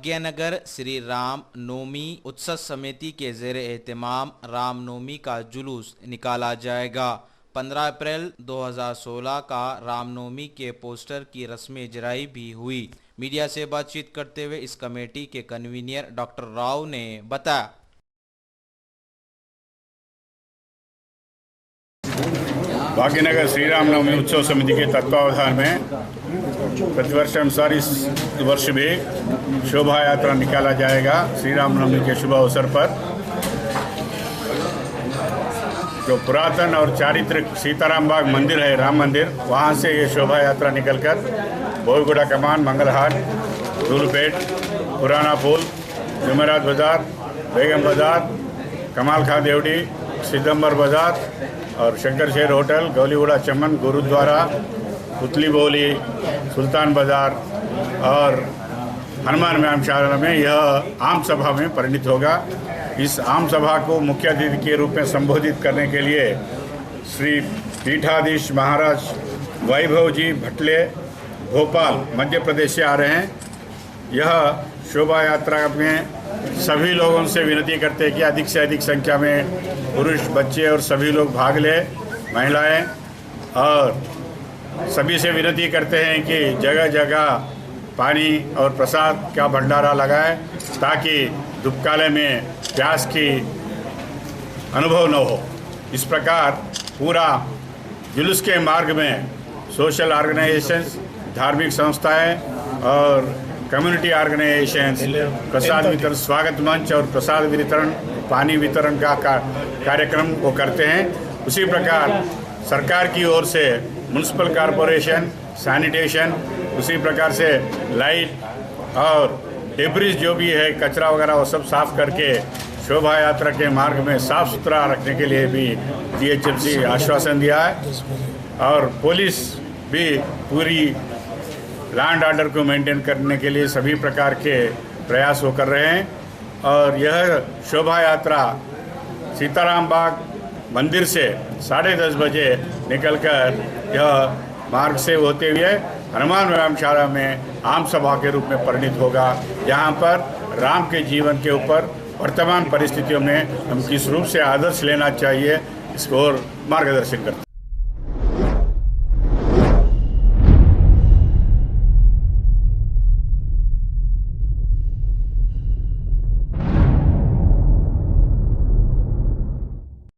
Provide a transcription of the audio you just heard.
भाग्यनगर श्री राम नवमी उत्सव समिति के ज़ेर एहतमाम रामनवमी का जुलूस निकाला जाएगा। 15 अप्रैल 2016 का रामनवमी के पोस्टर की रस्म इजराई भी हुई। मीडिया से बातचीत करते हुए इस कमेटी के कन्वीनर डॉक्टर राव ने बताया, भाग्यनगर श्री राम नवमी उत्सव समिति के तत्वावधान में प्रतिवर्ष अनुसार इस वर्ष भी शोभा यात्रा निकाला जाएगा। श्री राम नवमी के शुभ अवसर पर जो पुरातन और चारित्रिक सीताराम बाग मंदिर है, राम मंदिर, वहाँ से ये शोभा यात्रा निकलकर बोईगुड़ा कमान, मंगलहाट, धूलपेट, पुराना पुल, जुमेरात बाज़ार, बेगम बाज़ार, कमाल खां देवड़ी, सितंबर बाज़ार और शंकर शेर होटल, गौलीगुड़ा चमन, गुरुद्वारा, पुतली बोली, सुल्तान बाज़ार और हनुमान व्यायामशाला में यह आम सभा में परिणित होगा। इस आम सभा को मुख्य अतिथि के रूप में संबोधित करने के लिए श्री पीठाधीश महाराज वैभव जी भटले भोपाल मध्य प्रदेश से आ रहे हैं। यह शोभा यात्रा में सभी लोगों से विनती करते हैं कि अधिक से अधिक संख्या में पुरुष, बच्चे और सभी लोग भाग लें, महिलाएं, और सभी से विनती करते हैं कि जगह जगह पानी और प्रसाद का भंडारा लगाएं ताकि दुपकाले में प्यास की अनुभव न हो। इस प्रकार पूरा जुलूस के मार्ग में सोशल ऑर्गेनाइजेशंस, धार्मिक संस्थाएं और कम्युनिटी ऑर्गेनाइजेशंस प्रसाद वितरण, स्वागत मंच और प्रसाद वितरण, पानी वितरण का कार्यक्रम वो करते हैं। उसी प्रकार सरकार की ओर से म्युनिसिपल कॉरपोरेशन, सैनिटेशन, उसी प्रकार से लाइट और डेब्रिज जो भी है, कचरा वगैरह, वो सब साफ करके शोभा यात्रा के मार्ग में साफ सुथरा रखने के लिए भी DHMC आश्वासन दिया है। और पुलिस भी पूरी लैंड ऑर्डर को मेंटेन करने के लिए सभी प्रकार के प्रयास वो कर रहे हैं। और यह शोभा यात्रा सीताराम बाग मंदिर से 10:30 बजे निकलकर यह मार्ग से होते हुए हनुमान व्यायामशाला में आम सभा के रूप में परिणित होगा, जहां पर राम के जीवन के ऊपर वर्तमान परिस्थितियों में हम किस रूप से आदर्श लेना चाहिए, इसको और मार्गदर्शन करते हैं।